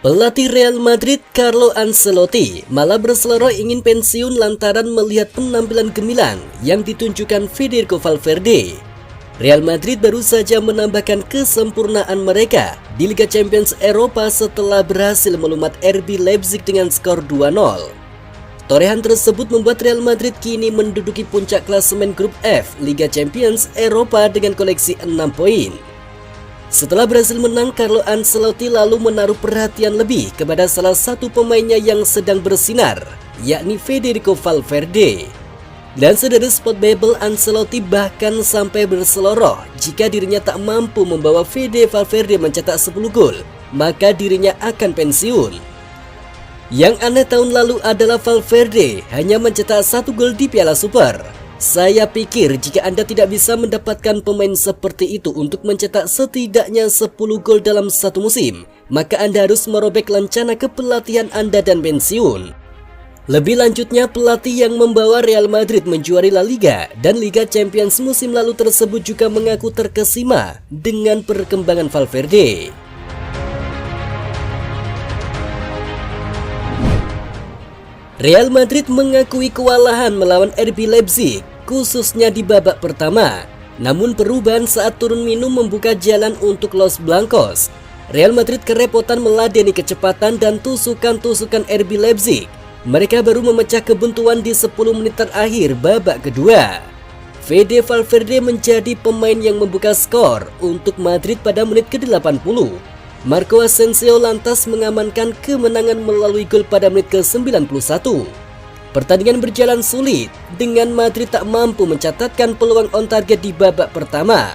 Pelatih Real Madrid Carlo Ancelotti malah berseloroh ingin pensiun lantaran melihat penampilan gemilang yang ditunjukkan Federico Valverde. Real Madrid baru saja menambahkan kesempurnaan mereka di Liga Champions Eropa setelah berhasil melumat RB Leipzig dengan skor 2-0. Torehan tersebut membuat Real Madrid kini menduduki puncak klasemen grup F Liga Champions Eropa dengan koleksi 6 poin. Setelah berhasil menang, Carlo Ancelotti lalu menaruh perhatian lebih kepada salah satu pemainnya yang sedang bersinar, yakni Federico Valverde. Dan sedari spot Babel, Ancelotti bahkan sampai berseloroh jika dirinya tak mampu membawa Fede Valverde mencetak 10 gol, maka dirinya akan pensiun. Yang aneh tahun lalu adalah Valverde hanya mencetak 1 gol di Piala Super. Saya pikir jika Anda tidak bisa mendapatkan pemain seperti itu untuk mencetak setidaknya 10 gol dalam satu musim, maka Anda harus merobek rencana kepelatihan Anda dan pensiun. Lebih lanjutnya, pelatih yang membawa Real Madrid menjuari La Liga dan Liga Champions musim lalu tersebut juga mengaku terkesima dengan perkembangan Valverde. Real Madrid mengakui kewalahan melawan RB Leipzig, khususnya di babak pertama. Namun perubahan saat turun minum membuka jalan untuk Los Blancos. Real Madrid kerepotan meladeni kecepatan dan tusukan-tusukan RB Leipzig. Mereka baru memecah kebuntuan di 10 menit terakhir babak kedua. Fede Valverde menjadi pemain yang membuka skor untuk Madrid pada menit ke-80. Marco Asensio lantas mengamankan kemenangan melalui gol pada menit ke-91. Pertandingan berjalan sulit dengan Madrid tak mampu mencatatkan peluang on target di babak pertama.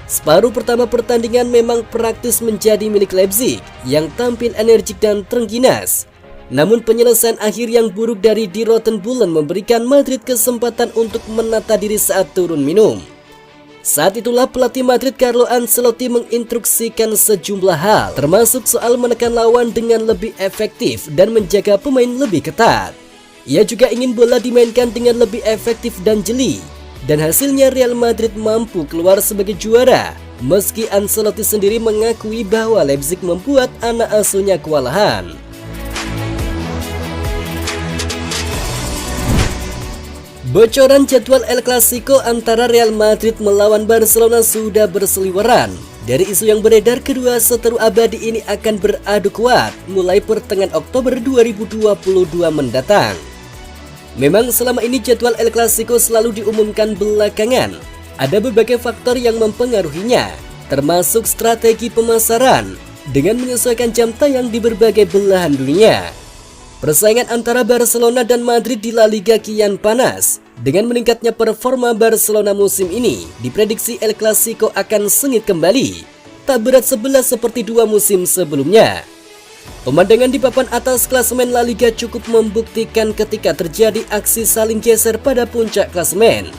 Separuh pertama pertandingan memang praktis menjadi milik Leipzig yang tampil energik dan terengginas. Namun penyelesaian akhir yang buruk dari Die Roten Bullen memberikan Madrid kesempatan untuk menata diri saat turun minum. Saat itulah pelatih Madrid Carlo Ancelotti menginstruksikan sejumlah hal, termasuk soal menekan lawan dengan lebih efektif dan menjaga pemain lebih ketat. Ia juga ingin bola dimainkan dengan lebih efektif dan jeli, dan hasilnya Real Madrid mampu keluar sebagai juara, meski Ancelotti sendiri mengakui bahwa Leipzig membuat anak asuhnya kewalahan. Bocoran jadwal El Clasico antara Real Madrid melawan Barcelona sudah berseliweran. Dari isu yang beredar, kedua seteru abadi ini akan beradu kuat mulai pertengahan Oktober 2022 mendatang. Memang selama ini jadwal El Clasico selalu diumumkan belakangan. Ada berbagai faktor yang mempengaruhinya, termasuk strategi pemasaran dengan menyesuaikan jam tayang di berbagai belahan dunia. Persaingan antara Barcelona dan Madrid di La Liga kian panas. Dengan meningkatnya performa Barcelona musim ini, diprediksi El Clasico akan sengit kembali, tak berat sebelah seperti 2 musim sebelumnya. Pemandangan di papan atas klasemen La Liga cukup membuktikan ketika terjadi aksi saling geser pada puncak klasemen.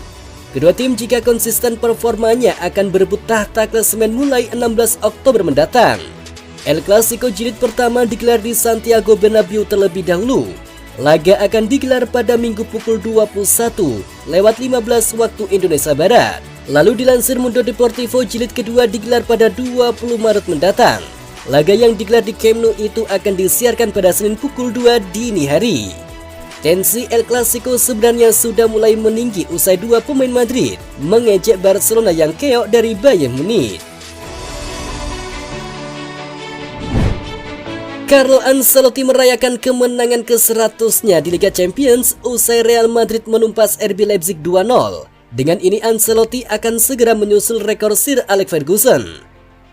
Kedua tim jika konsisten performanya akan berebut tahta klasemen mulai 16 Oktober mendatang. El Clasico jilid pertama digelar di Santiago Bernabeu terlebih dahulu. Laga akan digelar pada Minggu pukul 21:15 waktu Indonesia Barat. Lalu dilansir Mundo Deportivo, jilid kedua digelar pada 20 Maret mendatang. Laga yang digelar di Camp Nou itu akan disiarkan pada Senin pukul 2 dini hari. Tensi El Clasico sebenarnya sudah mulai meninggi usai 2 pemain Madrid mengejek Barcelona yang keok dari Bayern Munich. Carlo Ancelotti merayakan kemenangan ke-100-nya di Liga Champions usai Real Madrid menumpas RB Leipzig 2-0. Dengan ini Ancelotti akan segera menyusul rekor Sir Alex Ferguson.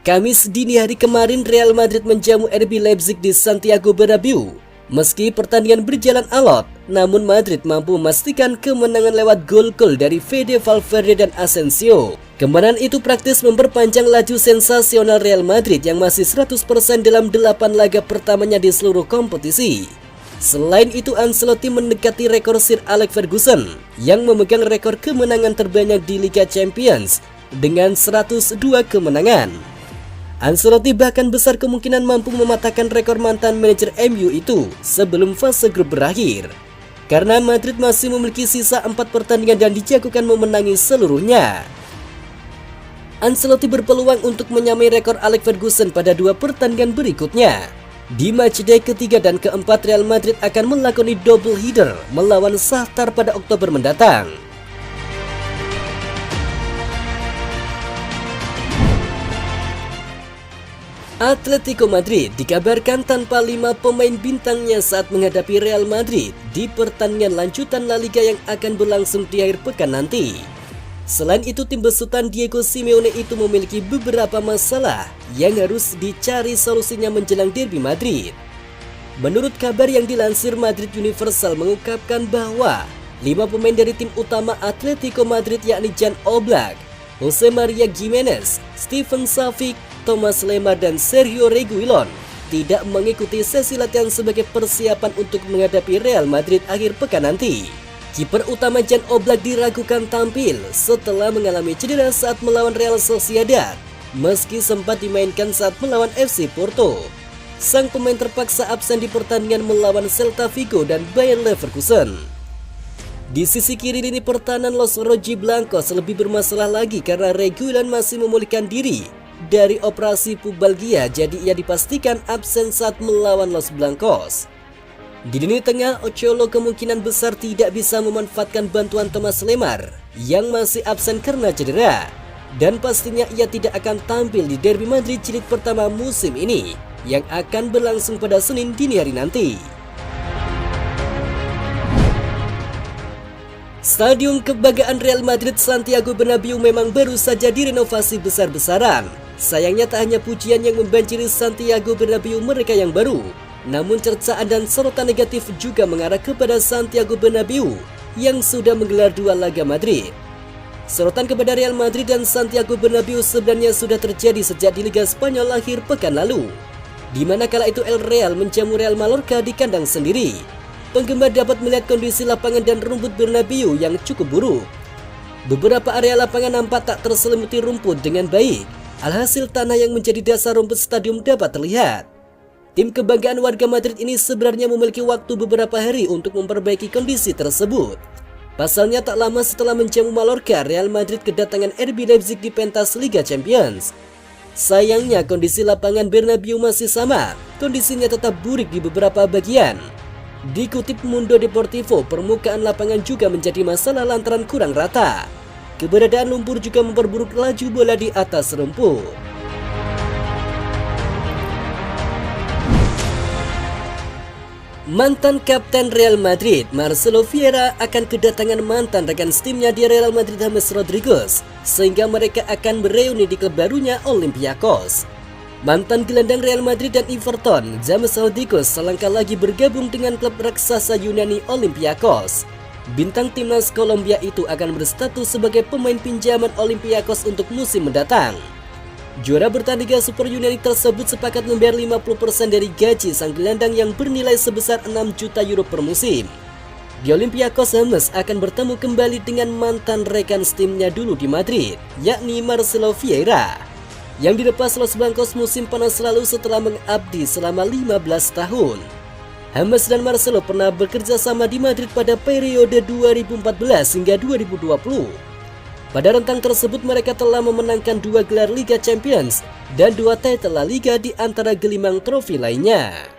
Kamis dini hari kemarin Real Madrid menjamu RB Leipzig di Santiago Bernabeu. Meski pertandingan berjalan alot, namun Madrid mampu memastikan kemenangan lewat gol-gol dari Fede Valverde dan Asensio. Kemenangan itu praktis memperpanjang laju sensasional Real Madrid yang masih 100% dalam 8 laga pertamanya di seluruh kompetisi. Selain itu, Ancelotti mendekati rekor Sir Alex Ferguson yang memegang rekor kemenangan terbanyak di Liga Champions dengan 102 kemenangan. Ancelotti bahkan besar kemungkinan mampu mematahkan rekor mantan manajer MU itu sebelum fase grup berakhir. Karena Madrid masih memiliki sisa 4 pertandingan dan dijagokan memenangi seluruhnya. Ancelotti berpeluang untuk menyamai rekor Alex Ferguson pada 2 pertandingan berikutnya. Di matchday ketiga dan keempat, Real Madrid akan melakoni double header melawan Shakhtar pada Oktober mendatang. Atletico Madrid dikabarkan tanpa 5 pemain bintangnya saat menghadapi Real Madrid di pertandingan lanjutan La Liga yang akan berlangsung di akhir pekan nanti. Selain itu, tim besutan Diego Simeone itu memiliki beberapa masalah yang harus dicari solusinya menjelang derby Madrid. Menurut kabar yang dilansir Madrid Universal mengungkapkan bahwa 5 pemain dari tim utama Atletico Madrid yakni Jan Oblak, Jose Maria Gimenez, Steven Savic, Thomas Lemar dan Sergio Reguilon tidak mengikuti sesi latihan sebagai persiapan untuk menghadapi Real Madrid akhir pekan nanti. Kiper utama Jan Oblak diragukan tampil setelah mengalami cedera saat melawan Real Sociedad, meski sempat dimainkan saat melawan FC Porto. Sang pemain terpaksa absen di pertandingan melawan Celta Vigo dan Bayer Leverkusen. Di sisi kiri lini pertahanan Los Rojiblancos lebih bermasalah lagi karena Reguilon masih memulihkan diri dari operasi pubalgia, jadi ia dipastikan absen saat melawan Los Blancos. Di lini tengah, Ocholo kemungkinan besar tidak bisa memanfaatkan bantuan Thomas Lemar yang masih absen karena cedera, dan pastinya ia tidak akan tampil di derby Madrid jilid pertama musim ini yang akan berlangsung pada Senin dini hari nanti. Stadion kebanggaan Real Madrid Santiago Bernabeu memang baru saja direnovasi besar-besaran. Sayangnya tak hanya pujian yang membanjiri Santiago Bernabeu mereka yang baru, namun cercaan dan sorotan negatif juga mengarah kepada Santiago Bernabeu yang sudah menggelar 2 laga Madrid. Sorotan kepada Real Madrid dan Santiago Bernabeu sebenarnya sudah terjadi sejak di Liga Spanyol akhir pekan lalu, di mana kala itu El Real menjamu Real Mallorca di kandang sendiri. Penggemar dapat melihat kondisi lapangan dan rumput Bernabeu yang cukup buruk. Beberapa area lapangan nampak tak terselimuti rumput dengan baik. Alhasil tanah yang menjadi dasar rumput stadion dapat terlihat. Tim kebanggaan warga Madrid ini sebenarnya memiliki waktu beberapa hari untuk memperbaiki kondisi tersebut. Pasalnya tak lama setelah menjamu Mallorca, Real Madrid kedatangan RB Leipzig di pentas Liga Champions. Sayangnya kondisi lapangan Bernabeu masih sama, kondisinya tetap buruk di beberapa bagian. Dikutip Mundo Deportivo, permukaan lapangan juga menjadi masalah lantaran kurang rata. Keberadaan lumpur juga memperburuk laju bola di atas rumput. Mantan kapten Real Madrid, Marcelo Vieira akan kedatangan mantan rekan timnya di Real Madrid, James Rodriguez, sehingga mereka akan bereuni di klub barunya Olympiacos. Mantan gelandang Real Madrid dan Everton, James Rodriguez selangkah lagi bergabung dengan klub raksasa Yunani Olympiacos. Bintang timnas Kolombia itu akan berstatus sebagai pemain pinjaman Olympiacos untuk musim mendatang. Juara bertahan Liga Super Yunani tersebut sepakat membayar 50% dari gaji sang gelandang yang bernilai sebesar 6 juta euro per musim. Di Olympiacos, James akan bertemu kembali dengan mantan rekan timnya dulu di Madrid, yakni Marcelo Vieira, yang dilepas Los Blancos musim panas lalu setelah mengabdi selama 15 tahun. James dan Marcelo pernah bekerja sama di Madrid pada periode 2014 hingga 2020. Pada rentang tersebut mereka telah memenangkan 2 gelar Liga Champions dan 2 title La Liga di antara gelimang trofi lainnya.